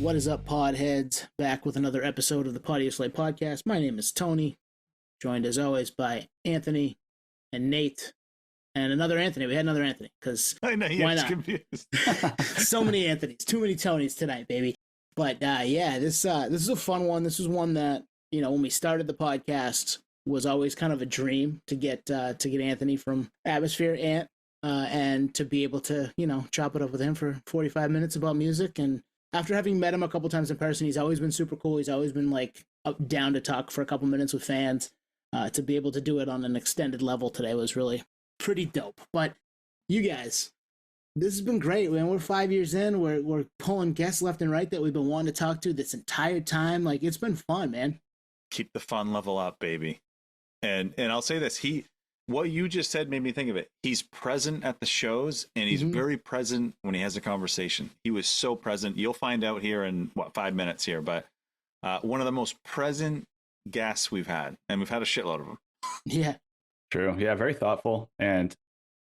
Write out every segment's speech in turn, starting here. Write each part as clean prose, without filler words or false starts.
What is up, podheads? Back with another episode of the Podioslave podcast. My name is Tony, joined as always by Anthony and Nate, and another Anthony. We had another Anthony because I know, why not? Confused. So many Anthonys, too many Tonys tonight, baby. But this is a fun one. This was one that when we started the podcast was always kind of a dream to get Anthony from Atmosphere Ant and to be able to chop it up with him for 45 minutes about music. And after having met him a couple times in person, he's always been super cool. He's always been down to talk for a couple minutes with fans. To be able to do it on an extended level today was really pretty dope. But you guys, this has been great, man. We're 5 years in. We're pulling guests left and right that we've been wanting to talk to this entire time. It's been fun, man. Keep the fun level up, baby. And I'll say this: what you just said made me think of it. He's present at the shows, and he's very present when he has a conversation. He was so present. You'll find out here in 5 minutes here, but one of the most present guests we've had, and we've had a shitload of them. Yeah, true. Yeah, very thoughtful. And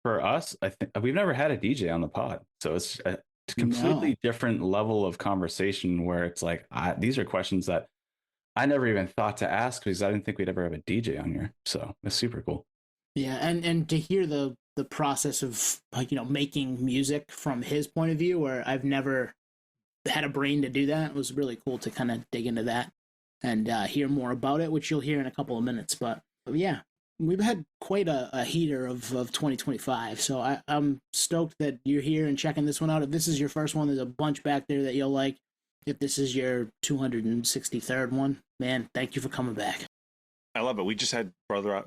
for us, I think we've never had a DJ on the pod, so it's a completely different level of conversation where it's like these are questions that I never even thought to ask because I didn't think we'd ever have a DJ on here. So it's super cool. Yeah, and to hear the process of making music from his point of view, where I've never had a brain to do that, it was really cool to kind of dig into that and hear more about it, which you'll hear in a couple of minutes. But yeah, we've had quite a heater of 2025, so I'm stoked that you're here and checking this one out. If this is your first one, there's a bunch back there that you'll like. If this is your 263rd one, man, thank you for coming back. I love it. We just had Brother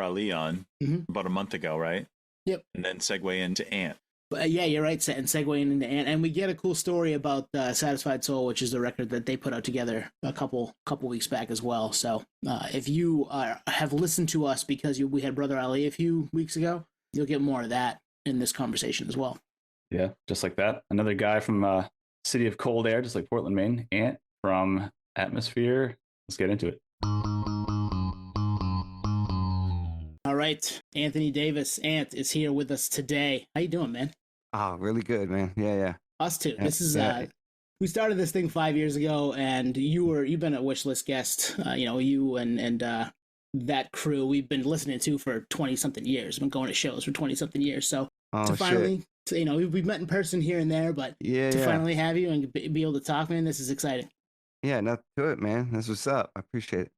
Ali on about a month ago, right? Yep. And then segue into Ant. Yeah, you're right, and segueing into Ant. And we get a cool story about Satisfied Soul, which is the record that they put out together a couple weeks back as well. So if you have listened to us because we had Brother Ali a few weeks ago, you'll get more of that in this conversation as well. Yeah, just like that. Another guy from City of Cold Air, just like Portland, Maine. Ant from Atmosphere. Let's get into it. All right, Anthony Davis, Ant, is here with us today. How you doing, man? Oh, really good, man. Yeah. Us too. This is we started this thing 5 years ago, and you've been a wish list guest. You and that crew we've been listening to for 20 something years. Been going to shows for 20 something years. So to finally, we've met in person here and there, but to finally have you and be able to talk, man, this is exciting. Yeah, nothing to it, man. That's what's up. I appreciate it.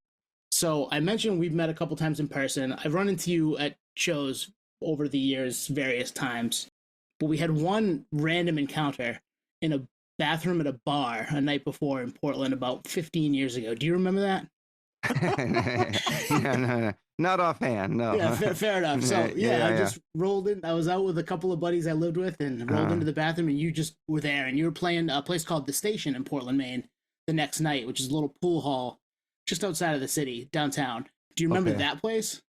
So I mentioned we've met a couple times in person. I've run into you at shows over the years, various times. But we had one random encounter in a bathroom at a bar a night before in Portland about 15 years ago. Do you remember that? No. Not offhand, no. Yeah, fair enough. So, I just rolled in. I was out with a couple of buddies I lived with and rolled into the bathroom, and you just were there. And you were playing a place called The Station in Portland, Maine the next night, which is a little pool hall just outside of the city, downtown. Do you remember that place?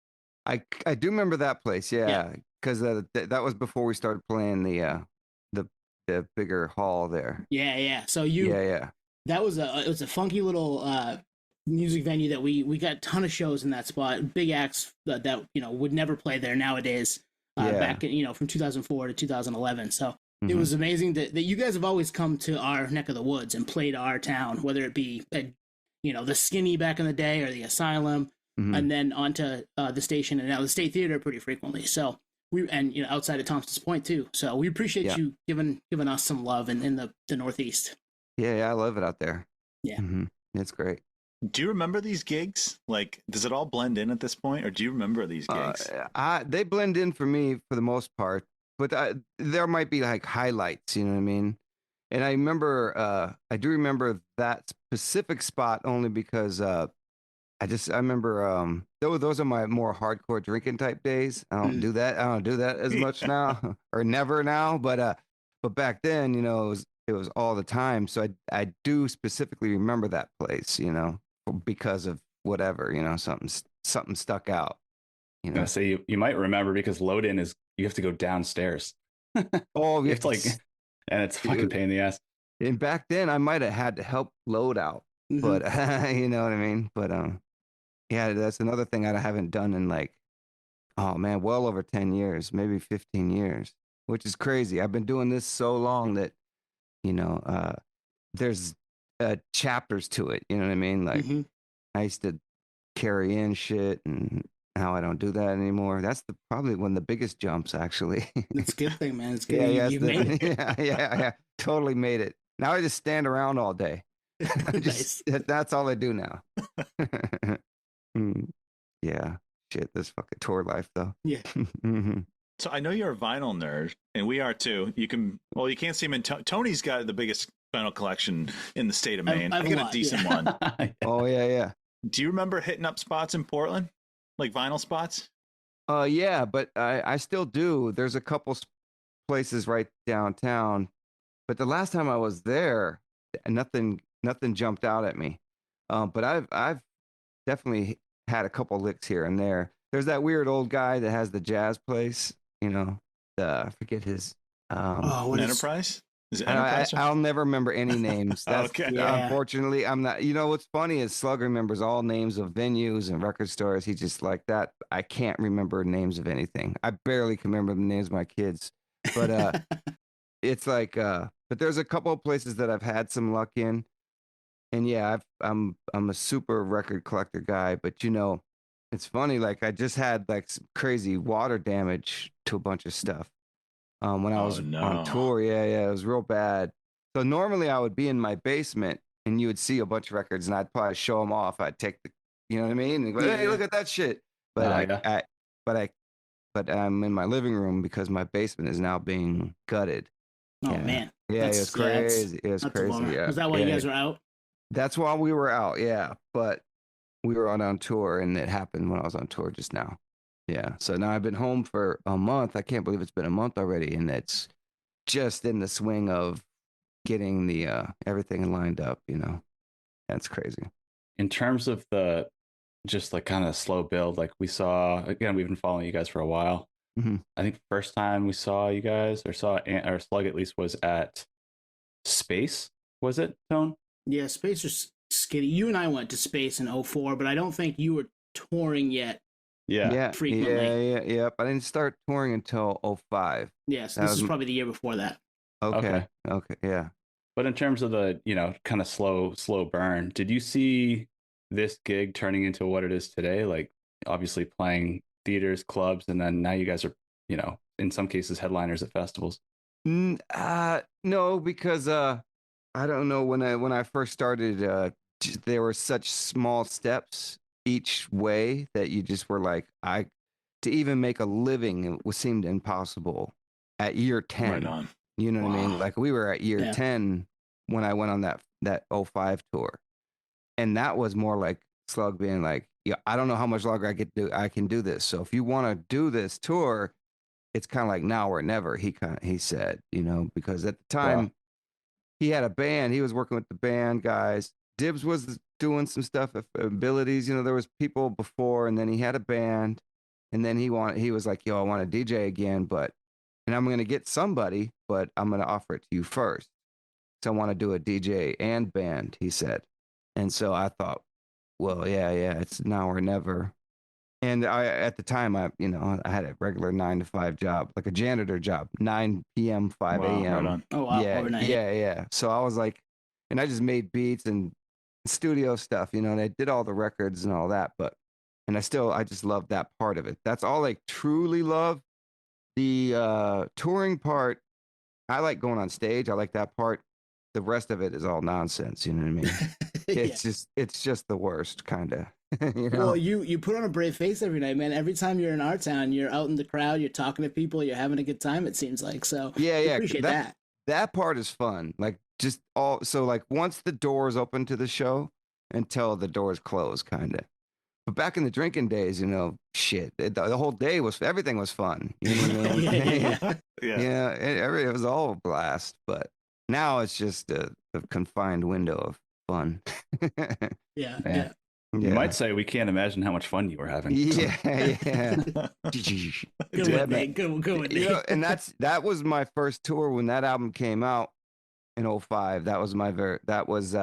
I do remember that place, yeah, because that was before we started playing the bigger hall there. Yeah. So that was it was a funky little music venue that we got a ton of shows in that spot. Big acts that would never play there nowadays. Back in, from 2004 to 2011. So it was amazing that you guys have always come to our neck of the woods and played our town, whether it be the Skinny back in the day or the Asylum, and then onto the Station and now the State Theater pretty frequently. So outside of Thompson's Point too. So we appreciate you giving us some love in the Northeast. Yeah, I love it out there. Yeah, it's great. Do you remember these gigs? Does it all blend in at this point, or do you remember these gigs? They blend in for me for the most part, but there might be highlights. You know what I mean? And I do remember that specific spot only because I remember those are my more hardcore drinking type days. I don't do that as much now or never now, but back then, it was all the time. So I do specifically remember that place, because of whatever, something stuck out. So you might remember because load in is you have to go downstairs. Oh, it's and it's fucking pain in the ass. And back then, I might have had to help load out, but you know what I mean. But that's another thing I haven't done in well over 10 years, maybe 15 years, which is crazy. I've been doing this so long that there's chapters to it. You know what I mean? Like I used to carry in shit, and now I don't do that anymore. That's probably one of the biggest jumps, actually. It's a good thing, man. It's good. Yeah, yeah, You made it. yeah. Totally made it. Now I just stand around all day. Nice. That's all I do now. Yeah, shit. This fucking tour life, though. Yeah. So I know you're a vinyl nerd, and we are too. You can't see him. Tony's got the biggest vinyl collection in the state of Maine. I got a decent one. Oh yeah. Do you remember hitting up spots in Portland, like vinyl spots? Yeah, but I still do. There's a couple places right downtown, but the last time I was there, nothing jumped out at me. But I've definitely had a couple licks here and there. There's that weird old guy that has the jazz place. You know, I forget his. What Enterprise? Is it Enterprise? I'll never remember any names. That's, okay. Yeah. Unfortunately, I'm not. You know what's funny is Slug remembers all names of venues and record stores. He's just like that. I can't remember names of anything. I barely can remember the names of my kids. But it's like, but there's a couple of places that I've had some luck in, and yeah, I'm a super record collector guy. But you know, it's funny. Like I just had like some crazy water damage to a bunch of stuff. When I was on tour. Yeah, it was real bad. So normally I would be in my basement and you would see a bunch of records and I'd probably show them off. I'd take you know what I mean? And go, hey, look at that shit. But but I'm in my living room because my basement is now being gutted. Oh man. Yeah, it was crazy. It was crazy. Yeah. Was that why you guys were out? That's why we were out. Yeah, but we were on tour and it happened when I was on tour just now. Yeah. So now I've been home for a month. I can't believe it's been a month already. And it's just in the swing of getting the everything lined up, you know. That's crazy. In terms of the just like kind of slow build, like we saw again, we've been following you guys for a while. I think the first time we saw you guys or Slug at least was at Space, was it, Tone? Yeah, Space was skinny. You and I went to Space in 2004, but I don't think you were touring yet. Yeah. Frequently. Yeah. I didn't start touring until 2005. Yes, this is probably the year before that. Okay. Yeah. But in terms of the, you know, kind of slow burn, did you see this gig turning into what it is today? Like obviously playing theaters, clubs, and then now you guys are, you know, in some cases headliners at festivals. No, because I don't know, when I first started, there were such small steps each way that you just were like, to even make a living seemed impossible at year 10. Right on. You know what I mean? Like we were at year 10 when I went on that 05 tour. And that was more like Slug being like, yeah, I don't know how much longer I can do this. So if you want to do this tour, it's kind of like now or never, he said, you know, because at the time he had a band, he was working with the band guys. Dibs was doing some stuff, abilities, you know, there was people before, and then he had a band, and then he was like, yo, I want to DJ again, and I'm going to get somebody, but I'm going to offer it to you first. So I want to do a DJ and band, he said. And so I thought, well, yeah, it's now or never. And at the time, I had a regular 9-to-5 job, like a janitor job, 9 p.m., 5 a.m. Right oh, wow. Yeah, Overnight. yeah. So I was like, and I just made beats and studio stuff, you know, and I did all the records and all that. And I just love that part of it. That's all I truly love. The touring part, I like going on stage. I like that part. The rest of it is all nonsense. You know what I mean? It's just the worst, kind of. You know? Well, you put on a brave face every night, man. Every time you're in our town, you're out in the crowd, you're talking to people, you're having a good time. It seems like so. Yeah. Appreciate that. That part is fun. Like like once the doors open to the show until the doors close, kind of. But back in the drinking days, you know, shit, the whole day everything was fun. You know what I mean? Yeah. It was all a blast. But now it's just a confined window of fun. Yeah. You might say we can't imagine how much fun you were having. Yeah. Good one, Nate. Good one, Nate. You know, and that was my first tour when that album came out in 2005. That was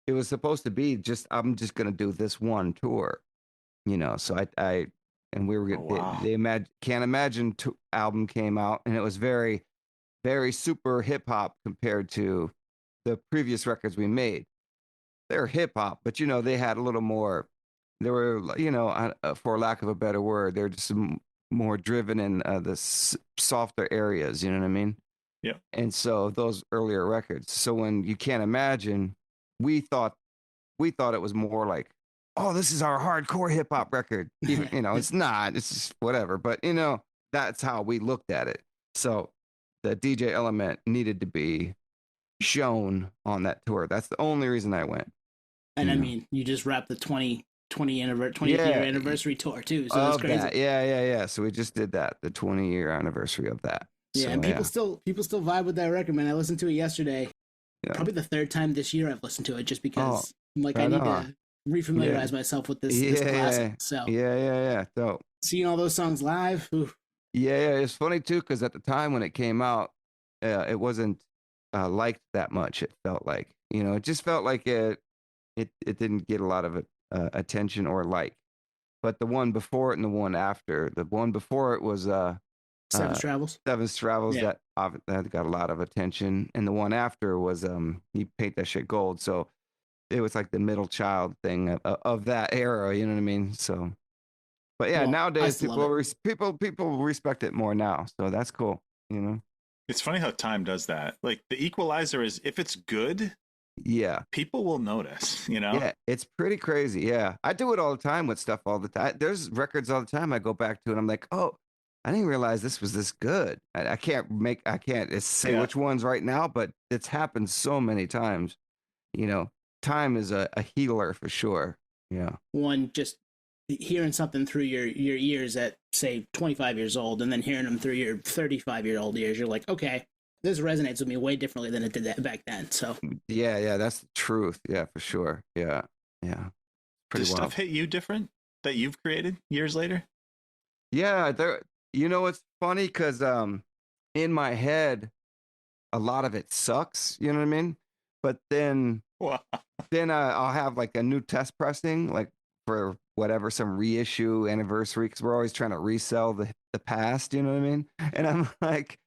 it was supposed to be I'm just gonna do this one tour, you know. So and we were Can't Imagine album came out, and it was very, very super hip hop compared to the previous records we made. they're hip hop, but they had a little more. They were, for lack of a better word, they're just more driven in the softer areas. You know what I mean? Yeah. And so those earlier records. So when You Can't Imagine, we thought it was more like, oh, this is our hardcore hip hop record. Even, it's not. It's just whatever. But that's how we looked at it. So the DJ element needed to be shown on that tour. That's the only reason I went. And I mean, you just wrapped the 20th year anniversary tour too. So that's crazy. That. Yeah. So we just did that, the 20-year anniversary of that. Yeah, so, and people still vibe with that record, man. I listened to it yesterday. Yeah. Probably the third time this year I've listened to it, just because I'm like, right I need on. to refamiliarize myself with this classic. So yeah. So seeing all those songs live, oof. Yeah. It's funny too, because at the time when it came out, it wasn't liked that much. It felt like, it just felt like it didn't get a lot of attention or like. But the one before it and the one after, the one before it was Seven's Travels. Yeah. That got a lot of attention, and the one after was You Paint That Shit Gold. So it was like the middle child thing of that era. You know what I mean? So, but yeah, nowadays people respect it more now. So that's cool. It's funny how time does that. Like the equalizer is, if it's good, yeah, people will notice. Yeah, it's pretty crazy. Yeah, I do it all the time with stuff all the time. There's records all the time I go back to, and I'm like, oh, I didn't realize this was this good. I can't say which ones right now, but it's happened so many times. Time is a healer for sure. Yeah. One, just hearing something through your ears at, say, 25 years old, and then hearing them through your 35-year-old ears, you're like, okay, this resonates with me way differently than it did that back then. So yeah, that's the truth. Yeah, for sure. Yeah. Does stuff hit you different that you've created years later? Yeah, it's funny because in my head, a lot of it sucks. You know what I mean? But then I'll have like a new test pressing, like for whatever, some reissue anniversary, because we're always trying to resell the past. You know what I mean? And I'm like,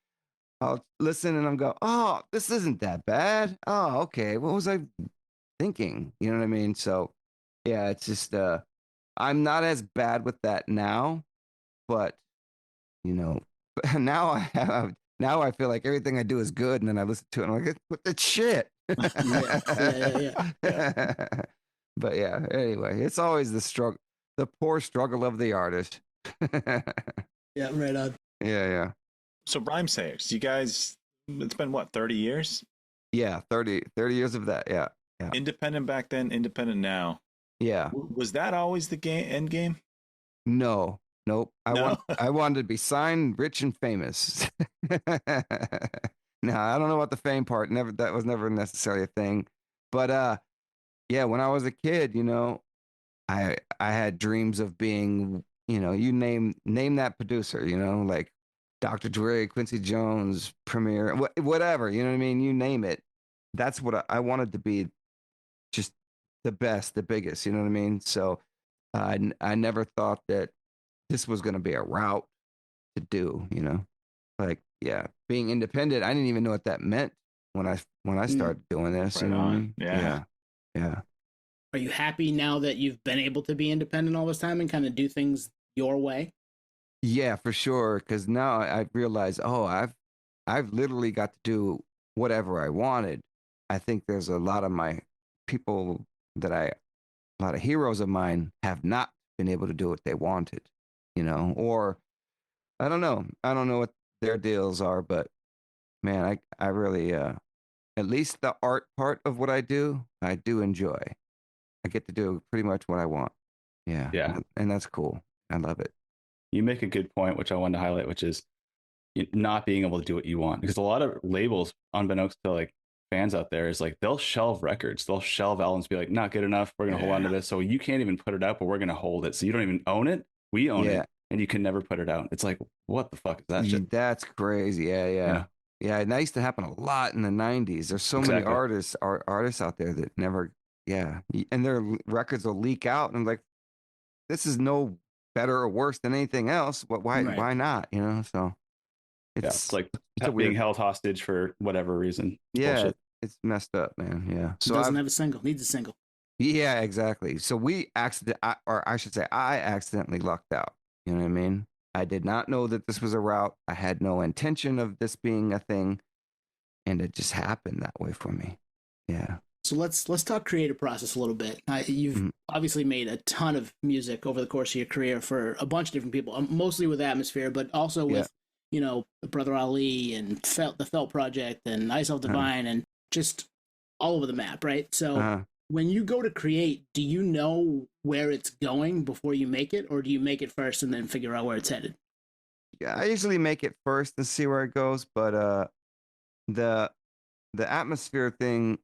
I'll listen and I'm go, oh, this isn't that bad. Oh, okay. What was I thinking? You know what I mean? So yeah, it's just I'm not as bad with that now, but now I feel like everything I do is good, and then I listen to it and I'm like, what the shit. Yeah. But yeah, anyway, it's always the poor struggle of the artist. Yeah, right on. Yeah. So Rhymesayers, you guys, it's been what, 30 years? Yeah, 30 years of that. Yeah. Independent back then, independent now. Yeah. Was that always the end game? No. Nope. I wanted to be signed, rich, and famous. No, I don't know about the fame part. That was never necessarily a thing. But yeah, when I was a kid, I had dreams of being, you name that producer, like Dr. Dre, Quincy Jones, Premier, whatever, you know what I mean? You name it. That's what I wanted to be, just the best, the biggest, you know what I mean? So I never thought that this was going to be a route to do, like, yeah, being independent. I didn't even know what that meant when I started doing this. Right on. Yeah. Are you happy now that you've been able to be independent all this time and kind of do things your way? Yeah, for sure. Because now I realize, I've literally got to do whatever I wanted. I think there's a lot of my people a lot of heroes of mine have not been able to do what they wanted, or I don't know. I don't know what their deals are, but man, I really, at least the art part of what I do enjoy. I get to do pretty much what I want. Yeah. And that's cool. I love it. You make a good point, which I wanted to highlight, which is not being able to do what you want. Because a lot of labels, unbeknownst to like fans out there, is like they'll shelve records, they'll shelve albums, be like, not good enough. We're going to hold on to this. So you can't even put it out, but we're going to hold it. So you don't even own it. We own it. And you can never put it out. It's like, what the fuck is that shit? That's crazy. Yeah. And that used to happen a lot in the 90s. There's so many artists out there that never, and their records will leak out. And I'm like, this is no better or worse than anything else. Why not? So it's like being held hostage for whatever reason. Yeah, bullshit. It's messed up, man. Yeah. So doesn't have a single, needs a single. Yeah, exactly. So or I should say, I accidentally lucked out. You know what I mean? I did not know that this was a route. I had no intention of this being a thing, and it just happened that way for me. Yeah. So let's talk creative process a little bit. You've Mhm. obviously made a ton of music over the course of your career for a bunch of different people, mostly with Atmosphere, but also Yeah. with Brother Ali and the Felt Project and I Self Uh-huh. Divine and just all over the map, right? So Uh-huh. when you go to create, do you know where it's going before you make it, or do you make it first and then figure out where it's headed? Yeah, I usually make it first and see where it goes, but the the atmosphere thing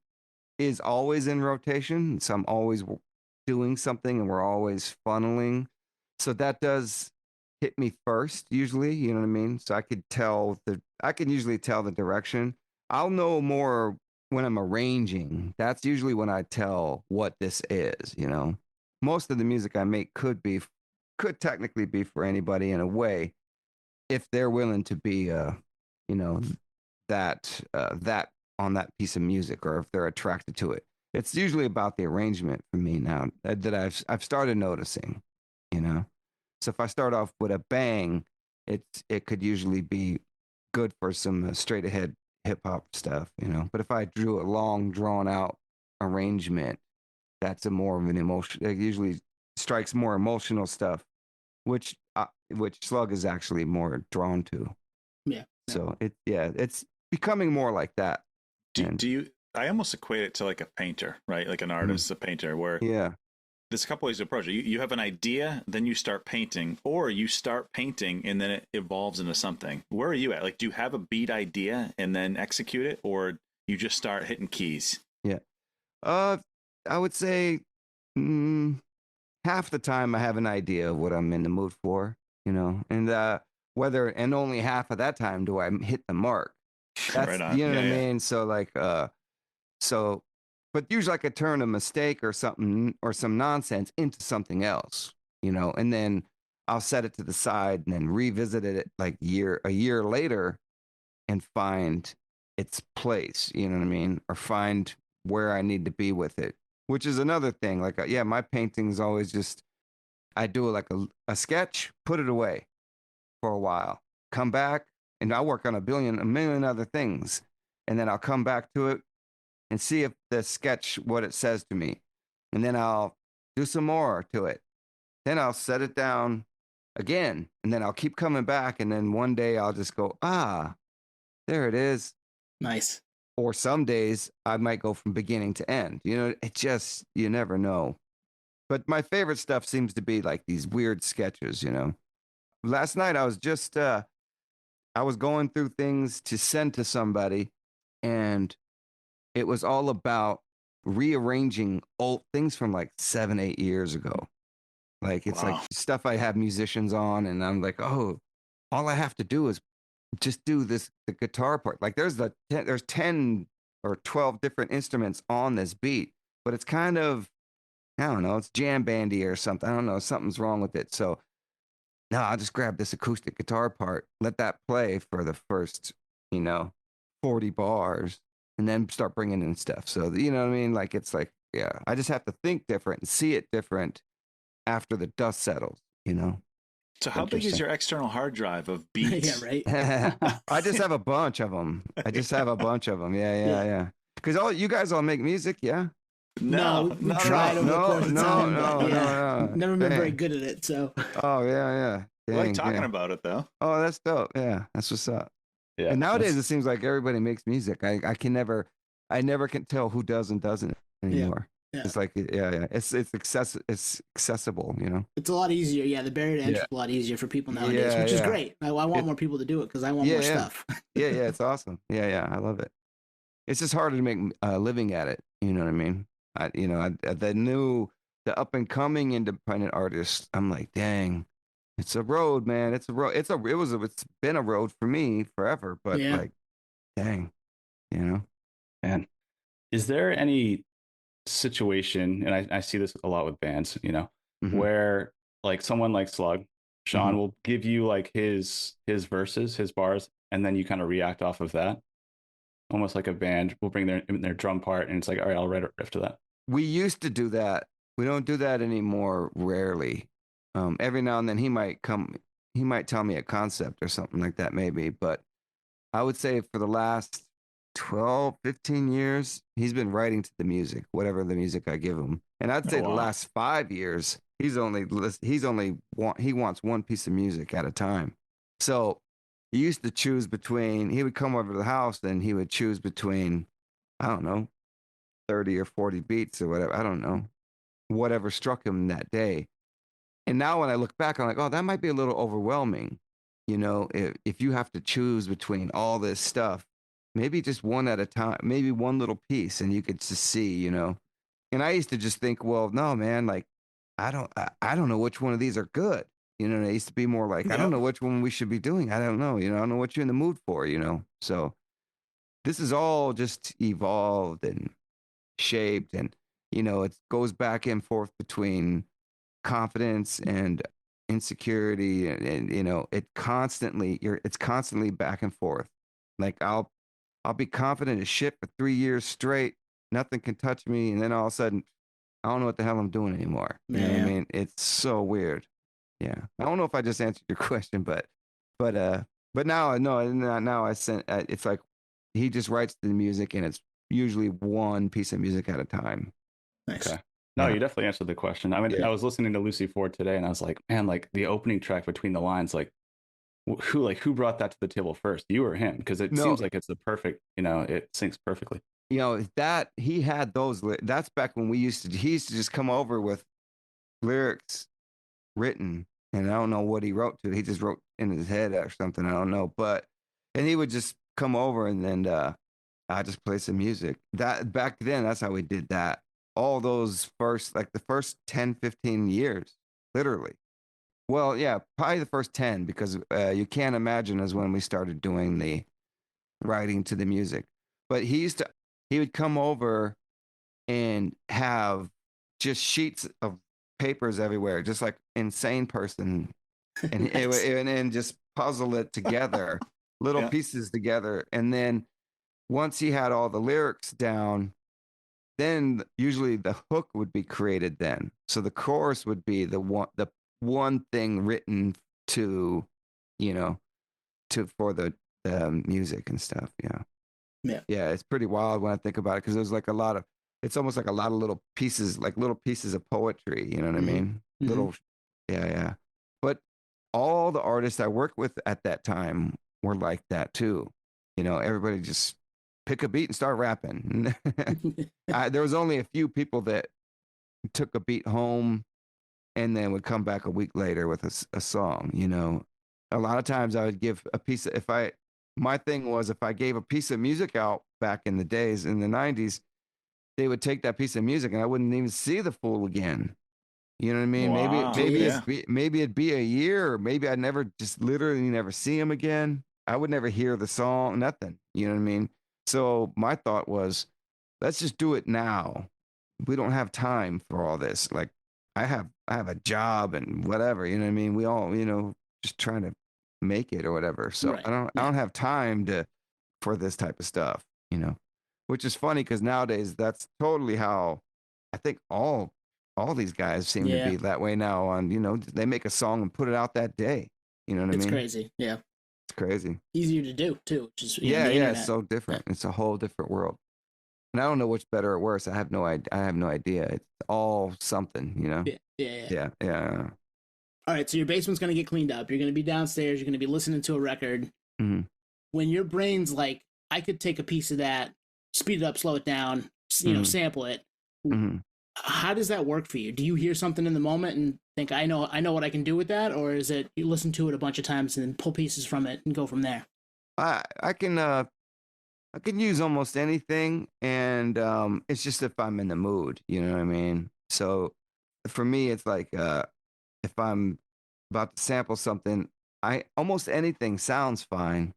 is always in rotation, so I'm always doing something and we're always funneling. So that does hit me first usually, you know what I mean? So I can usually tell the direction. I'll know more when I'm arranging. That's usually when I tell what this is, you know. Most of the music I make could technically be for anybody in a way if they're willing to be you know that on that piece of music, or if they're attracted to it. It's usually about the arrangement for me now that I've started noticing, you know. So if I start off with a bang, it could usually be good for some straight ahead hip hop stuff, you know. But if I drew a long drawn out arrangement, that's a more of an emotion. It usually strikes more emotional stuff, which Slug is actually more drawn to. Yeah. So it's becoming more like that. Do you? I almost equate it to like a painter, right? Like an artist, a painter, where Yeah. there's a couple ways to approach it. You have an idea, then you start painting, or you start painting and then it evolves into something. Where are you at? Like, do you have a beat idea and then execute it, or you just start hitting keys? Yeah. I would say half the time I have an idea of what I'm in the mood for, you know, and and only half of that time do I hit the mark. That's Right on. you know Yeah, what I yeah. mean. So like so, but usually I could turn a mistake or something or some nonsense into something else, you know, and then I'll set it to the side and then revisit it like a year later and find its place, you know what I mean? Or find where I need to be with it, which is another thing. Like, yeah, my painting's always just, I do like a sketch, put it away for a while, come back, and I work on a million other things. And then I'll come back to it and see if the sketch, what it says to me. And then I'll do some more to it. Then I'll set it down again. And then I'll keep coming back. And then one day I'll just go, there it is. Nice. Or some days I might go from beginning to end. You know, it just, you never know. But my favorite stuff seems to be like these weird sketches, you know. Last night I was just, I was going through things to send to somebody, and it was all about rearranging old things from like 7, 8 years ago. Like it's like Wow. stuff I have musicians on, and I'm like, oh, all I have to do is just do the guitar part. Like there's 10 or 12 different instruments on this beat, but it's kind of, I don't know, it's jam bandy or something. I don't know, something's wrong with it. So no, I'll just grab this acoustic guitar part, let that play for the first, you know, 40 bars, and then start bringing in stuff. So, you know what I mean? Like, it's like, yeah, I just have to think different and see it different after the dust settles, you know? So how big is your external hard drive of Yeah, beats? right. I just have a bunch of them. I just have a bunch of them. Yeah. Because all you guys all make music, yeah? No, we not at tried all. over the course of time, but no. never been very Dang. good at it. So Oh, yeah. I like Dang, talking yeah. about it though. Oh, that's dope. Yeah, that's what's up. Yeah. And nowadays it seems like everybody makes music. I never can tell who does and doesn't anymore. Yeah. It's like it's accessible, you know. it's a lot easier. Yeah, the barrier to entry is a lot easier for people nowadays, which is great. I want more people to do it because I want more stuff. Yeah, it's awesome. Yeah, I love it. It's just harder to make a living at it. You know what I mean? The up and coming independent artists. I'm like, dang, it's a road, man. It's a road. It's been a road for me forever. But Yeah. like, dang, you know. Man, is there any situation, and I see this a lot with bands, you know, Mhm. where like someone like Slug, Sean Mhm. will give you like his verses, his bars, and then you kind of react off of that. Almost like a band will bring their drum part, and it's like, all right, I'll write a riff to that. we used to do that. We don't do that anymore. Rarely. Every now and then he might come. He might tell me a concept or something like that, maybe. But I would say for the last 12, 15 years, he's been writing to the music, whatever the music I give him. And I'd say the last 5 years, he wants one piece of music at a time. So he used to choose between, he would come over to the house and he would choose between, I don't know, 30 or 40 beats or whatever. I don't know, whatever struck him that day. And now when I look back, I'm like, oh, that might be a little overwhelming. You know, if you have to choose between all this stuff, maybe just one at a time, maybe one little piece, and you could just see, you know. And I used to just think, well, no, man, like, I don't know which one of these are good. You know, I used to be more like, I don't know which one we should be doing. I don't know, you know, I don't know what you're in the mood for, you know. So this is all just evolved and shaped, and, you know, it goes back and forth between confidence and insecurity, and you know, it's constantly back and forth. Like I'll be confident as shit for 3 years straight, nothing can touch me, and then all of a sudden I don't know what the hell I'm doing anymore. You know what I mean? It's so weird. Yeah, I don't know if I just answered your question, but now I sent, it's like he just writes the music, and it's usually one piece of music at a time. Nice. Okay. No, you definitely answered the question. I mean, I was listening to Lucy Ford today, and I was like, man, like the opening track Between the Lines, like who brought that to the table first, you or him? Because it seems like it's the perfect, you know, it syncs perfectly. You know, that he had those. That's back when he used to just come over with lyrics written, and I don't know what he wrote to. He just wrote in his head or something. I don't know, and he would just come over, and then I just play some music. That back then, that's how we did that. All those the first 10, 15 years, literally. Well, yeah, probably the first 10, because you can't imagine is when we started doing the writing to the music. But he would come over and have just sheets of papers everywhere, just like insane person, and nice. and just puzzle it together, little pieces together. And then once he had all the lyrics down, then usually the hook would be created then. So the chorus would be the one thing written to, you know, for the music and stuff. Yeah. It's pretty wild when I think about it, because there's like it's almost like a lot of little pieces of poetry. You know what I mean? Mm-hmm. Little, yeah. But all the artists I worked with at that time were like that too. You know, everybody just pick a beat and start rapping. There was only a few people that took a beat home and then would come back a week later with a song. You know, a lot of times I would give a piece of, my thing was, if I gave a piece of music out back in the days in the 90s, they would take that piece of music and I wouldn't even see the fool again. You know what I mean? Wow. Maybe it'd be a year, or maybe I'd literally never see him again. I would never hear the song, nothing. You know what I mean? So my thought was, let's just do it now. We don't have time for all this. Like I have a job and whatever, you know what I mean? We all, you know, just trying to make it or whatever. So right. I don't have time for this type of stuff, you know, which is funny, because nowadays that's totally how I think all these guys seem to be that way now. On, you know, they make a song and put it out that day. You know what I mean? It's crazy. Yeah. It's crazy. Easier to do too. Just, it's so different. It's a whole different world. And I don't know which better or worse. I have no idea. It's all something, you know? Yeah. All right, so your basement's going to get cleaned up. You're going to be downstairs. You're going to be listening to a record. Mm-hmm. When your brain's like, I could take a piece of that, speed it up, slow it down, you know, sample it. Mm-hmm. How does that work for you? Do you hear something in the moment and think, I know what I can do with that? Or is it you listen to it a bunch of times and then pull pieces from it and go from there? I can use almost anything, and it's just if I'm in the mood, you know what I mean? So for me, it's like if I'm about to sample something, almost anything sounds fine.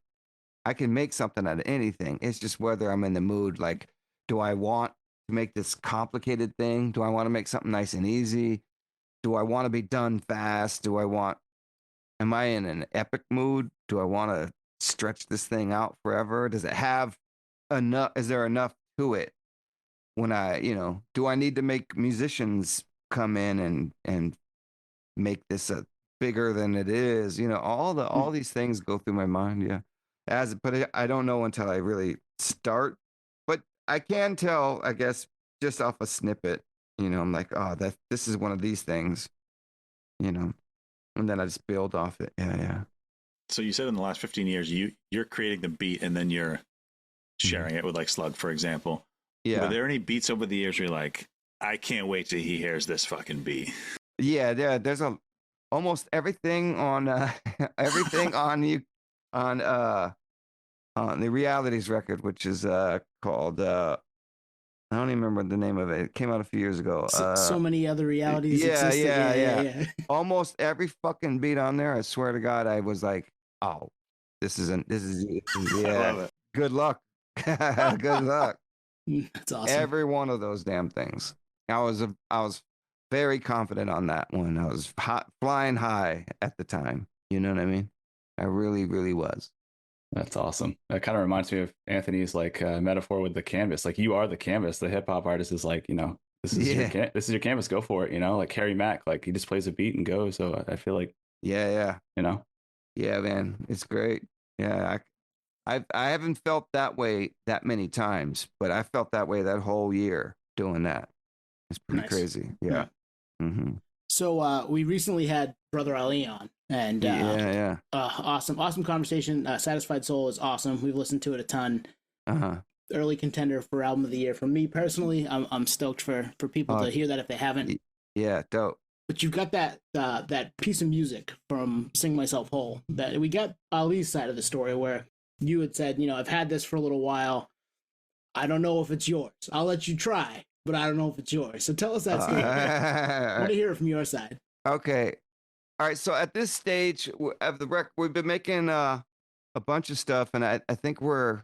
I can make something out of anything. It's just whether I'm in the mood. Like, do I want to make this complicated thing? Do I want to make something nice and easy? Do I want to be done fast? Am I in an epic mood? Do I want to stretch this thing out forever? Does it have enough? Is there enough to it when I, do I need to make musicians come in and make this bigger than it is? All these things go through my mind. Yeah. But I don't know until I really start, but I can tell, I guess, just off a snippet, I'm like, oh, this is one of these things, and then I just build off it. Yeah. Yeah. So you said in the last 15 years, you're creating the beat and then you're sharing it with like Slug, for example. Yeah. Were there any beats over the years where you're like, I can't wait till he hears this fucking beat? Yeah. There's almost everything on everything on the Realities record, which is called I don't even remember the name of it. It came out a few years ago. So many other realities yeah, existed. Yeah. Almost every fucking beat on there, I swear to God, I was like, oh, this is yeah. I love it. Good luck. Good luck. That's awesome. Every one of those damn things. I was very confident on that one. I was flying high at the time. You know what I mean? I really, really was. That's awesome. That kind of reminds me of Anthony's like metaphor with the canvas. Like you are the canvas. The hip hop artist is like, this is this is your canvas. Go for it. Like Harry Mack, like he just plays a beat and goes. So I feel like, yeah. Yeah, man, it's great. Yeah, I haven't felt that way that many times, but I felt that way that whole year doing that. It's pretty crazy. Yeah. Mm-hmm. So we recently had Brother Ali on, and awesome conversation. Satisfied Soul is awesome. We've listened to it a ton. Early contender for album of the year. For me personally, I'm stoked for people to hear that if they haven't. Yeah, dope. But you've got that piece of music from Sing Myself Whole. That we got Ali's side of the story where you had said, I've had this for a little while. I don't know if it's yours. I'll let you try, but I don't know if it's yours. So tell us that story. I want to hear it from your side. Okay. All right. So at this stage of the record, we've been making a bunch of stuff, and I think we're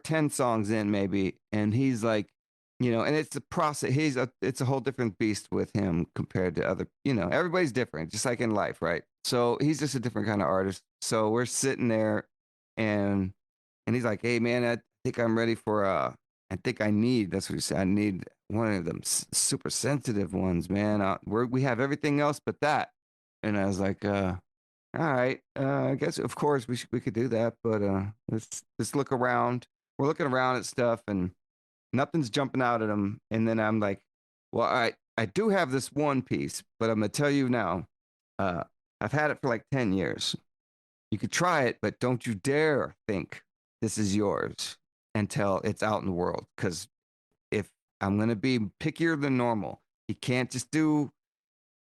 10 songs in maybe, and he's like, and it's a process. It's a whole different beast with him compared to other, everybody's different, just like in life, right? So he's just a different kind of artist. So we're sitting there, and he's like, hey man, I think I'm ready for that's what he said. I need one of them super sensitive ones, man. We have everything else but that. And I was like, all right, I guess of course we could do that, but let's look around. We're looking around at stuff and nothing's jumping out at him. And then I'm like, well, I do have this one piece, but I'm gonna tell you now, I've had it for like 10 years. You could try it, but don't you dare think this is yours until it's out in the world. Because if I'm going to be pickier than normal, you can't just do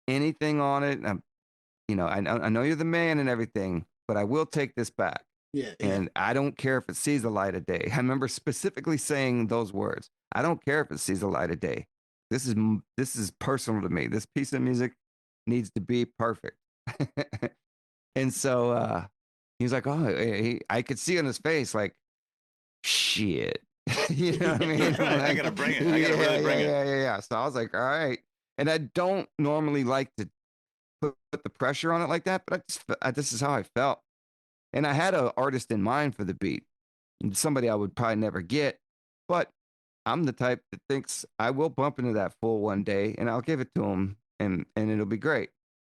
anything on it. I know you're the man and everything, but I will take this back. Yeah. And I don't care if it sees the light of day. I remember specifically saying those words. I don't care if it sees the light of day. This is personal to me. This piece of music needs to be perfect. And so he's like, oh, I could see on his face, like, shit. You know what I mean? I gotta bring it. I gotta really bring it. Yeah. So I was like, all right. And I don't normally like to put the pressure on it like that, but this is how I felt. And I had an artist in mind for the beat, somebody I would probably never get, but I'm the type that thinks I will bump into that fool one day, and I'll give it to him, and it'll be great.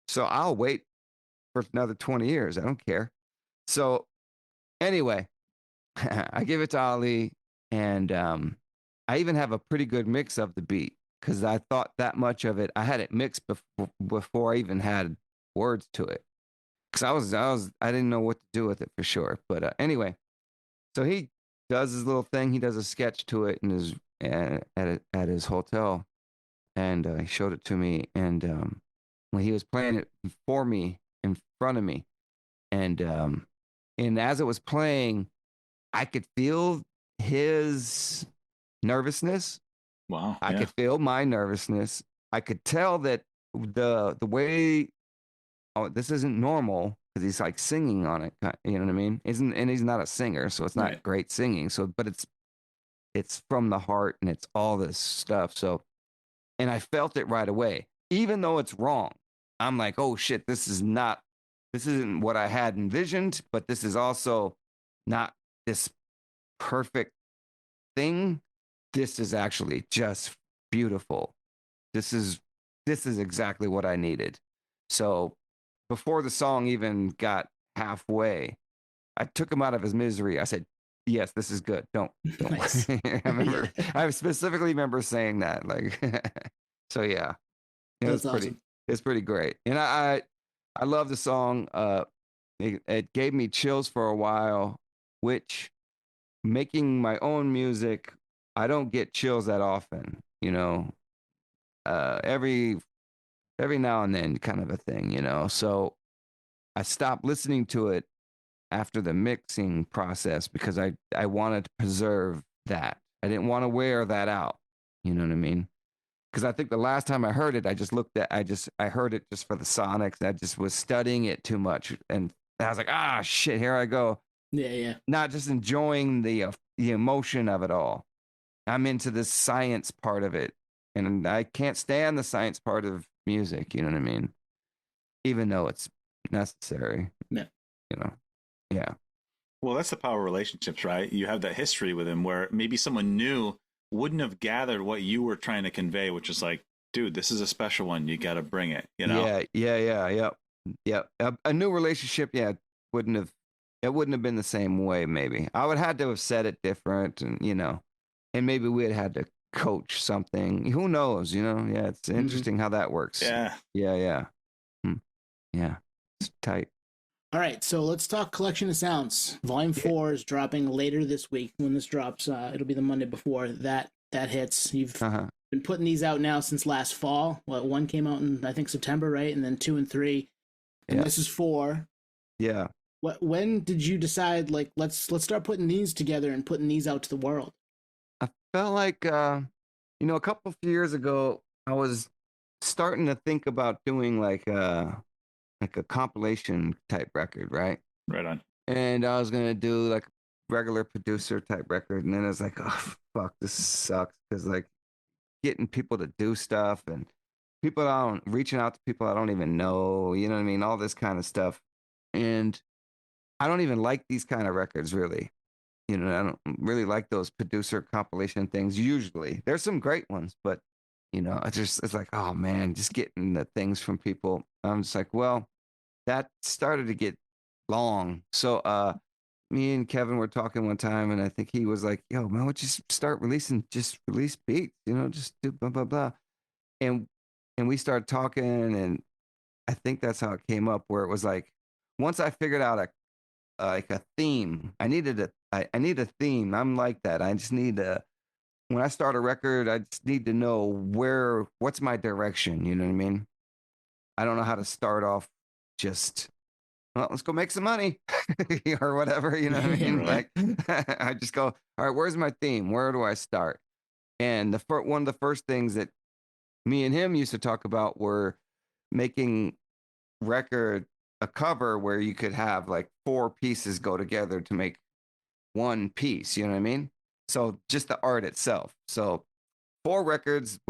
So I'll wait for another 20 years. I don't care. So anyway, I give it to Ali, and I even have a pretty good mix of the beat because I thought that much of it. I had it mixed before I even had words to it. Because I didn't know what to do with it for sure. But anyway, so he does his little thing. He does a sketch to it at his hotel, and he showed it to me. And when he was playing it for me in front of me, and as it was playing, I could feel his nervousness. Wow! I could feel my nervousness. I could tell that the way. Oh, this isn't normal because he's like singing on it. You know what I mean? And he's not a singer, so it's not great singing. So, but it's from the heart and it's all this stuff. So, and I felt it right away, even though it's wrong. I'm like, oh shit, this isn't what I had envisioned, but this is also not this perfect thing. this is actually just beautiful. This is exactly what I needed. So before the song even got halfway, I took him out of his misery. I said, yes, this is good. Don't. Nice. I specifically remember saying that. Like, so yeah, it was That's awesome. it's pretty great. And I love the song. It gave me chills for a while, which making my own music, I don't get chills that often, you know. Every now and then kind of a thing, you know. So I stopped listening to it after the mixing process because I wanted to preserve that. I didn't want to wear that out. You know what I mean? Because I think the last time I heard it, I heard it just for the sonics. I just was studying it too much, and I was like, ah, shit, here I go. Yeah. Not just enjoying the emotion of it all. I'm into the science part of it, and I can't stand the science part of music. You know what I mean? Even though it's necessary. Yeah. You know? Yeah. Well, that's the power of relationships, right? You have that history with him where maybe someone new wouldn't have gathered what you were trying to convey, which is like, dude, this is a special one. You got to bring it, you know? Yeah. A new relationship, it wouldn't have been the same way. Maybe I would have had to have said it different, and and maybe we had to coach something. Who knows? Yeah, it's interesting how that works. Yeah. Yeah. Yeah, it's tight. All right, so let's talk Collection of Sounds. Volume 4 is dropping later this week. When this drops, it'll be the Monday before that hits. You've been putting these out now since last fall. Well, 1 came out in, I think, September, right? And then 2 and 3. And this is 4. Yeah. When did you decide, like, let's start putting these together and putting these out to the world? I felt like, a couple of years ago, I was starting to think about doing like a compilation type record, right? Right on. And I was gonna do like regular producer type record, and then I was like, oh fuck, this sucks, because like getting people to do stuff and reaching out to people I don't even know, you know what I mean? All this kind of stuff. And I don't even like these kind of records really. I don't really like those producer compilation things usually. There's some great ones, but it's like, oh man, just getting the things from people. I'm just like, well, that started to get long. So me and Kevin were talking one time, and I think he was like, yo, man, why don't you just release beats, just do blah, blah, blah. And we started talking, and I think that's how it came up, where it was like, once I figured out a theme, I need a theme. I'm like that. I just need when I start a record, I just need to know what's my direction. You know what I mean? I don't know how to start off just, well, let's go make some money or whatever. You know what I mean? Right. Like, I just go, all right, where's my theme? Where do I start? And one of the first things that me and him used to talk about were making a cover where you could have like 4 pieces go together to make one piece. You know what I mean? So just the art itself. So 4 records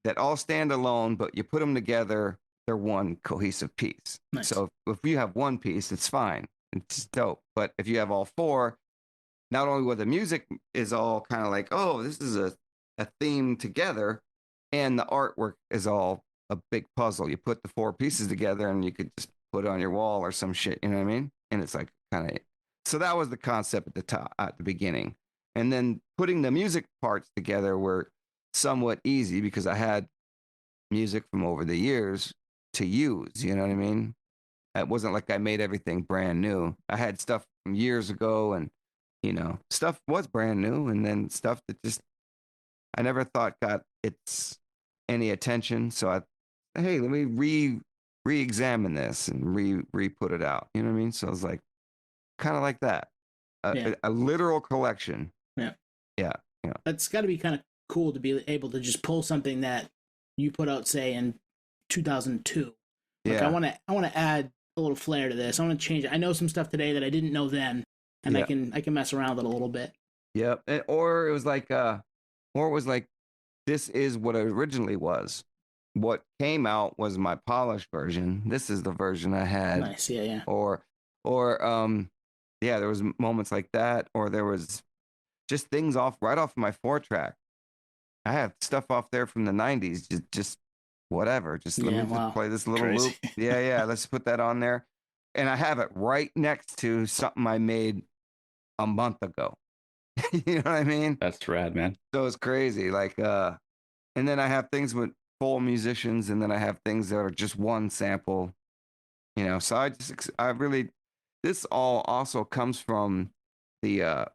that all stand alone, but you put them together, they're one cohesive piece. Nice. So if you have one piece, it's fine. It's dope. But if you have all 4, not only with the music is all kind of like, oh, this is a theme together, and the artwork is all a big puzzle. You put the 4 pieces together and you could just put it on your wall or some shit, you know what I mean? And it's like kind of, so that was the concept at the beginning. And then putting the music parts together were somewhat easy because I had music from over the years to use, you know what I mean? It wasn't like I made everything brand new. I had stuff from years ago, and stuff was brand new, and then stuff that just I never thought got any attention. So hey, let me re-examine this and re-put it out. You know what I mean? So it was like kind of like that. A literal collection. Yeah. That's got to be kind of cool to be able to just pull something that you put out, say, in 2002. Like, I want to add a little flair to this. I want to change it. I know some stuff today that I didn't know then, and I can mess around with it a little bit. Yep. Or it was like, this is what it originally was. What came out was my polished version. This is the version I had. Nice. Yeah. Or there was moments like that, or there was just things right off my 4-track. I have stuff off there from the 90s, just whatever. Just let me just play this little Crazy. loop. Yeah, let's put that on there. And I have it right next to something I made a month ago. You know what I mean? That's rad, man. So it's crazy. Like, and then I have things with full musicians, and then I have things that are just one sample. You know, so I really, this all also comes from the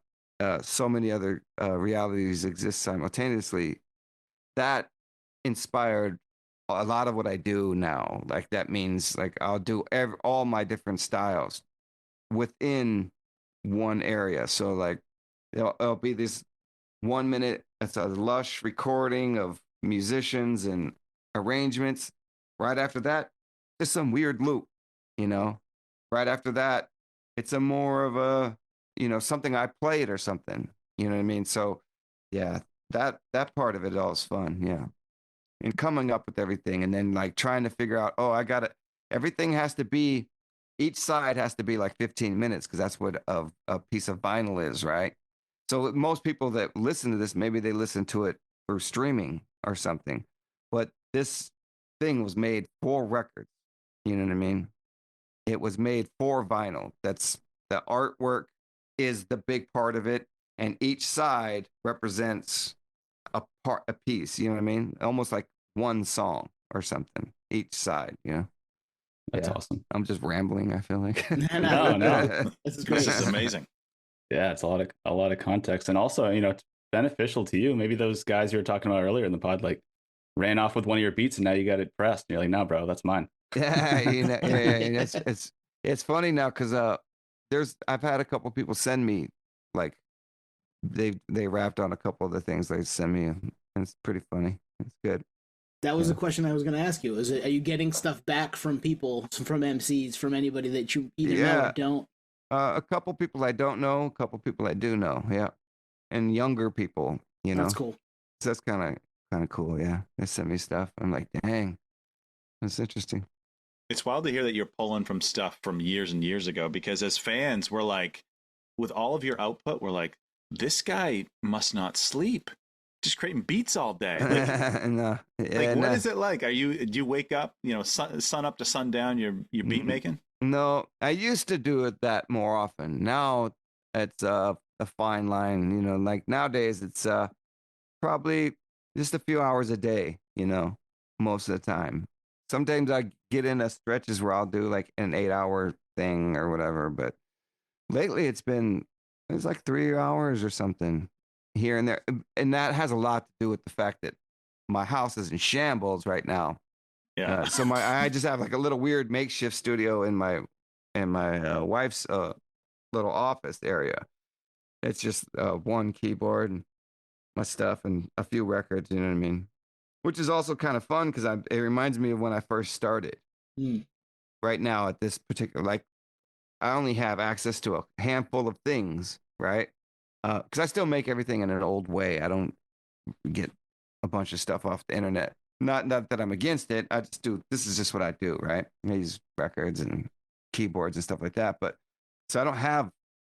so many other realities exist simultaneously that inspired a lot of what I do now. Like that means like I'll do all my different styles within one area. So like it'll be this 1 minute. It's a lush recording of musicians and arrangements. Right after that, there's some weird loop. You know, right after that, it's a more of a something I played or something. You know what I mean? So yeah, that part of it all is fun. Yeah. And coming up with everything and then like trying to figure out, everything has to be, each side has to be like 15 minutes because that's what a piece of vinyl is, right? So most people that listen to this, maybe they listen to it through streaming or something, but this thing was made for records. You know what I mean? It was made for vinyl. That's the artwork is the big part of it. And each side represents a piece, you know what I mean? Almost like one song or something, each side, you know? That's awesome. I'm just rambling, I feel like. No. This is amazing. Yeah, it's a lot of context. And also, it's beneficial to you. Maybe those guys you were talking about earlier in the pod, like ran off with one of your beats and now you got it pressed. And you're like, no, bro, that's mine. Yeah. It's funny now because I've had a couple people send me like they rapped on a couple of the things they send me, and it's pretty funny. It's good. That was the question I was going to ask you. Are you getting stuff back from people, from MCs, from anybody that you either know or don't? A couple people I don't know, a couple people I do know. Yeah, and younger people. That's cool. So that's kind of cool. Yeah, they send me stuff. I'm like, dang, that's interesting. It's wild to hear that you're pulling from stuff from years and years ago, because as fans, we're like, with all of your output, we're like, this guy must not sleep, just creating beats all day. What is it like? Do you wake up, sun up to sundown, you're beat making? No, I used to do it that more often. Now it's a fine line, like nowadays it's probably just a few hours a day, most of the time. Sometimes I get in stretches where I'll do like an 8-hour thing or whatever, but lately it's like 3 hours or something here and there. And that has a lot to do with the fact that my house is in shambles right now. Yeah. So I just have like a little weird makeshift studio in my wife's little office area. It's just one keyboard and my stuff and a few records, you know what I mean? Which is also kind of fun because it reminds me of when I first started. Right now at this particular, like, I only have access to a handful of things, right? Because I still make everything in an old way. I don't get a bunch of stuff off the internet. Not that I'm against it. I just do. This is just what I do, right? I use records and keyboards and stuff like that. But so I don't have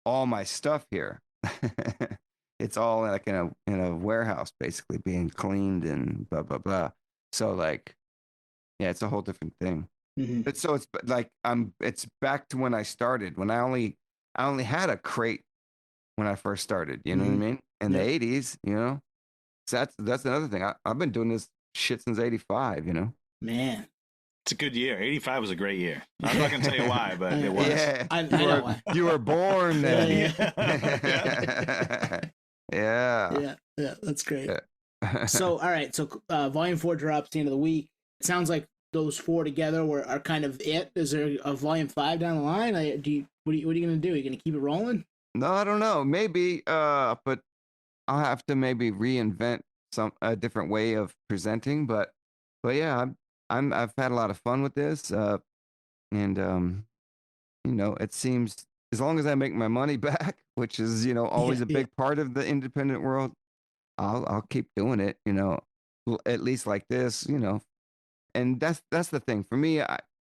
all my stuff here. It's all like in a warehouse, basically being cleaned and blah blah blah. So like, yeah, it's a whole different thing. But so it's like it's back to when I started, when I only had a crate when I first started, you know what I mean? In the 80s, So that's another thing. I've been doing this shit since 85, Man. It's a good year. 85 was a great year. I'm not going to tell you why, but it was. Yeah, I know why. You were born then. Yeah, that's great. So, all right. So, Volume 4 drops the end of the week. It sounds like those 4 together are kind of it. Is there a Volume 5 down the line? What are you going to do? Are you going to keep it rolling? No, I don't know. Maybe, but I'll have to maybe reinvent a different way of presenting. But yeah, I've had a lot of fun with this, and it seems as long as I make my money back, which is always a big part of the independent world, I'll keep doing it. At least like this, and that's the thing for me.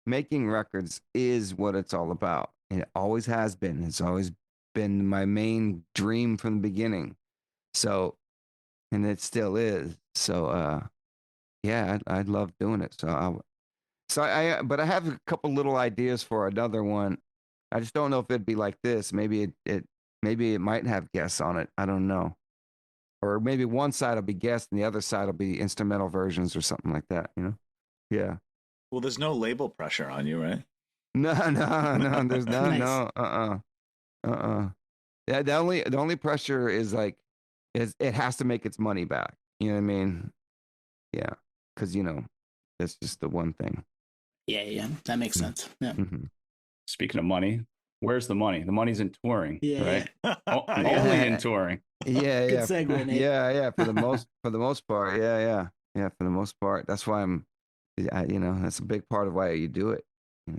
Making records is what it's all about. It always has been. It's always been my main dream from the beginning. So, and it still is. So, yeah, I love doing it. But I have a couple little ideas for another one. I just don't know if it'd be like this. Maybe it might have guests on it. I don't know. Or maybe one side will be guests and the other side will be instrumental versions or something like that, you know? Yeah. Well, there's no label pressure on you, right? No, no, there's no, Nice. no, Yeah, the only pressure is like, is it has to make its money back. You know what I mean? Yeah. Cause that's just the one thing. Yeah, that makes sense. Yeah. Mm-hmm. Speaking of money, where's the money? The money's in touring, Yeah, right? Yeah. Only in touring. Yeah, Good yeah. segue, Nate. Yeah. For the most part. Yeah. For the most part. That's why that's a big part of why you do it.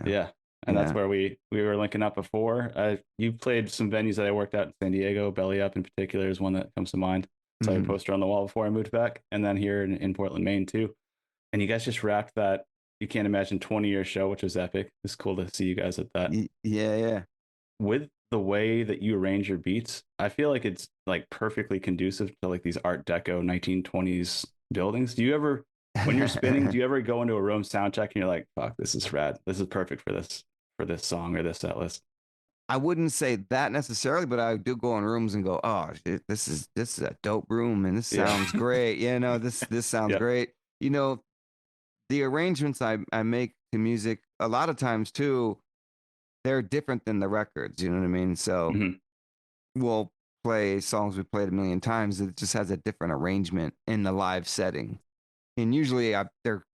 Yeah. And that's where we were linking up before. You played some venues that I worked at in San Diego. Belly Up in particular is one that comes to mind. So I had a poster on the wall before I moved back. And then here in Portland, Maine too. And you guys just wrapped that You Can't Imagine 20-year show, which was epic. It's cool to see you guys at that. Yeah. With the way that you arrange your beats, I feel like it's like perfectly conducive to like these Art Deco 1920s buildings. Do you ever, when you're spinning, do you ever go into a room sound check and you're like, fuck, this is rad. This is perfect for this song or this set list? I wouldn't say that necessarily, but I do go in rooms and go, oh, shit, this is a dope room and this sounds great. This sounds great. The arrangements I make to music a lot of times too, they're different than the records. You know what I mean? So we'll play songs we played a million times. It just has a different arrangement in the live setting. And usually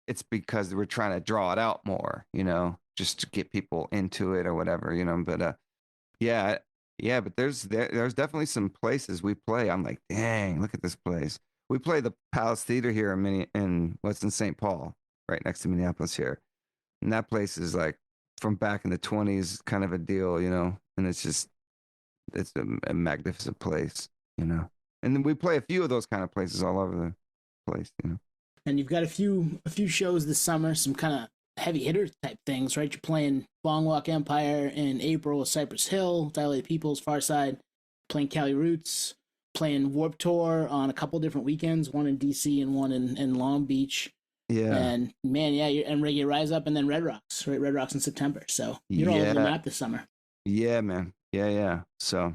it's because we're trying to draw it out more, just to get people into it or whatever, but but there's definitely some places we play. I'm like, dang, look at this place. We play the Palace Theater here in St. Paul, right next to Minneapolis here. And that place is like from back in the 20s kind of a deal, and it's a magnificent place, And then we play a few of those kind of places all over the place, And you've got a few shows this summer, some kind of heavy hitter type things, right? You're playing Long Walk Empire in April with Cypress Hill, Dilated Peoples, Far Side, playing Cali Roots, playing Warp Tour on a couple different weekends, one in DC and one in Long Beach. Yeah. And man, and Reggae Rise Up and then Red Rocks, right? Red Rocks in September. So you're all over the map this summer. Yeah, man. Yeah. So,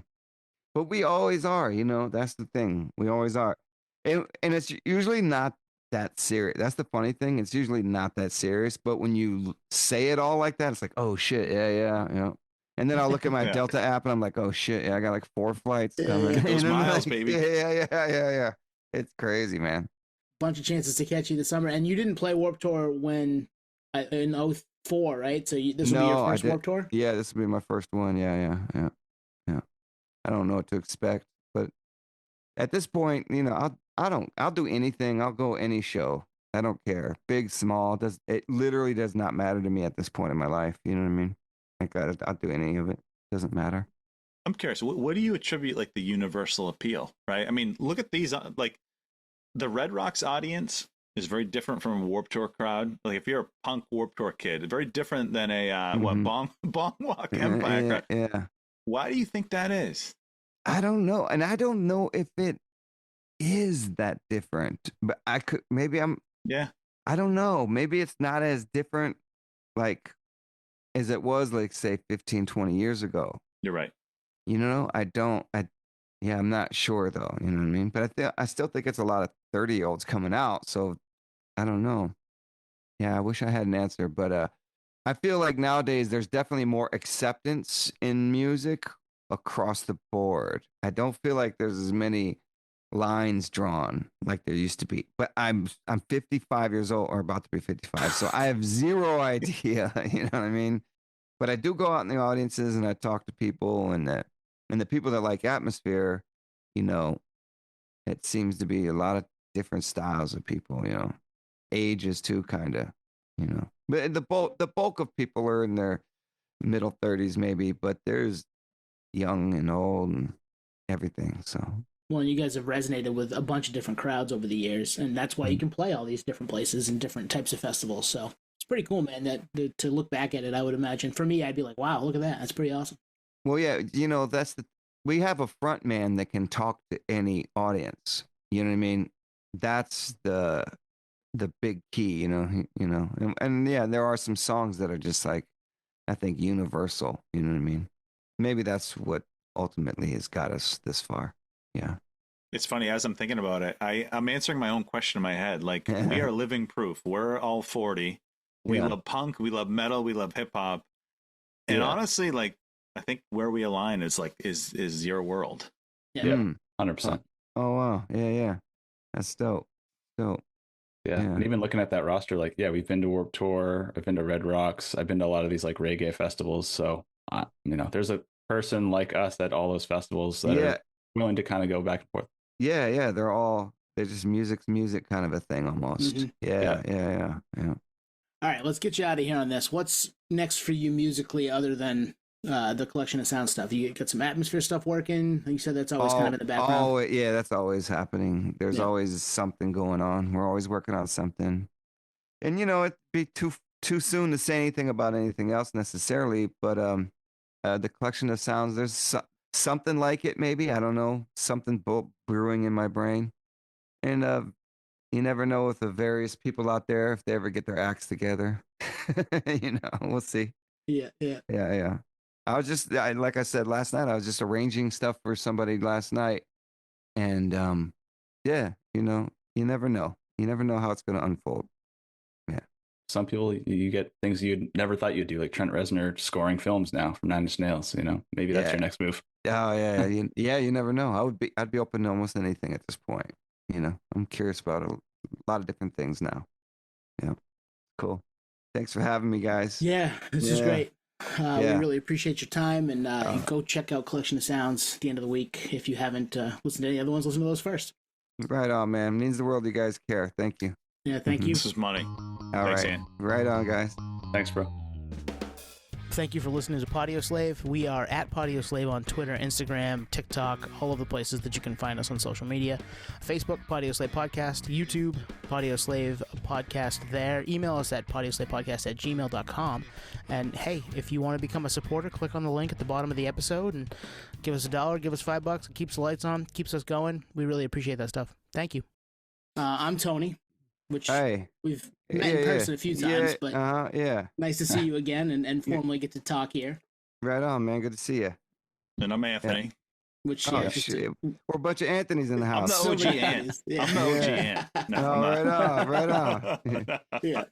but we always are, that's the thing. We always are. And it's usually not that serious. That's the funny thing. It's usually not that serious, but when you say it all like that, it's like, oh shit, yeah. And then I'll look at my Delta app and I'm like, oh shit, I got like 4 flights coming. Get those miles, baby. Yeah. It's crazy, man. Bunch of chances to catch you this summer, and you didn't play Warp Tour when in 04, right? So this will be your first Warp Tour. Yeah, this will be my first one. Yeah. I don't know what to expect, but at this point, I'll do anything. I'll go any show. I don't care, big, small. It literally does not matter to me at this point in my life. You know what I mean? I'll do any of it. Doesn't matter. I'm curious. What do you attribute like the universal appeal? Right? I mean, look at these. Like the Red Rocks audience is very different from a Warp Tour crowd. Like if you're a punk Warp Tour kid, very different than a Bong Walk Empire crowd. Yeah. Why do you think that is? I don't know, and I don't know if it is that different. But I don't know. Maybe it's not as different, like as it was, like say 15, 20 years ago. You're right. I'm not sure though. You know what I mean? But I still think it's a lot of 30-year-olds coming out. So I don't know. Yeah, I wish I had an answer, but I feel like nowadays there's definitely more acceptance in music across the board. I don't feel like there's as many lines drawn like there used to be. But I'm 55 years old, or about to be 55, so I have zero idea. You know what I mean? But I do go out in the audiences and I talk to people, and the people that like Atmosphere, it seems to be a lot of different styles of people. Ages too, kind of. But the bulk of people are in their middle 30s maybe, but there's young and old and everything. So well, you guys have resonated with a bunch of different crowds over the years, and that's why you can play all these different places and different types of festivals. So it's pretty cool, man. That to look back at it, I would imagine for me, I'd be like, wow, look at that. That's pretty awesome. Well, yeah, that's we have a front man that can talk to any audience. You know what I mean? That's the big key, and yeah, there are some songs that are just like, I think, universal. You know what I mean? Maybe that's what ultimately has got us this far. Yeah. It's funny, as I'm thinking about it, I'm answering my own question in my head. Like, we are living proof. We're all 40. We love punk, we love metal, we love hip hop. And honestly, like, I think where we align is like is your world. Yeah. 100%. Oh wow. Yeah. That's dope. Dope. Yeah. And even looking at that roster, like, yeah, we've been to Warped Tour, I've been to Red Rocks, I've been to a lot of these like reggae festivals. So, there's a person like us at all those festivals that are willing to kind of go back and forth. Yeah. They're just music's music kind of a thing almost. Mm-hmm. Yeah. All right, let's get you out of here on this. What's next for you musically other than the collection of sound stuff? You got some atmosphere stuff working? You said that's always kind of in the background. Oh, yeah, that's always happening. There's always something going on. We're always working on something. And, it'd be too soon to say anything about anything else necessarily, but the collection of sounds, there's something like it maybe. I don't know. Something brewing in my brain. And you never know with the various people out there if they ever get their acts together. We'll see. Yeah. I was just, like I said last night, I was just arranging stuff for somebody last night. And you never know. You never know how it's going to unfold. Yeah. Some people, you get things you never thought you'd do, like Trent Reznor scoring films now from Nine Inch Nails. Maybe that's your next move. Oh, yeah. You never know. I'd be open to almost anything at this point. I'm curious about a lot of different things now. Yeah. Cool. Thanks for having me, guys. Yeah, this is great. We really appreciate your time, and go check out Collection of Sounds at the end of the week. If you haven't listened to any other ones, listen to those first. Right on, man. It means the world you guys care. Thank you. Yeah, thank you. This is money. Thanks, right. Right on, guys. Thanks, bro. Thank you for listening to Podioslave. We are at Podioslave on Twitter, Instagram, TikTok, all of the places that you can find us on social media. Facebook, Podioslave Podcast. YouTube, Podioslave Podcast there. Email us at podioslavepodcast@gmail.com. And hey, if you want to become a supporter, click on the link at the bottom of the episode and give us $1, give us $5. It keeps the lights on, keeps us going. We really appreciate that stuff. Thank you. I'm Tony, which we've met in person a few times, but nice to see you again and formally get to talk here. Right on, man. Good to see you. And I'm Anthony. Which we're a bunch of Anthonys in the house. I'm the OG Ant. I'm the OG Ant. No, right on. Yeah.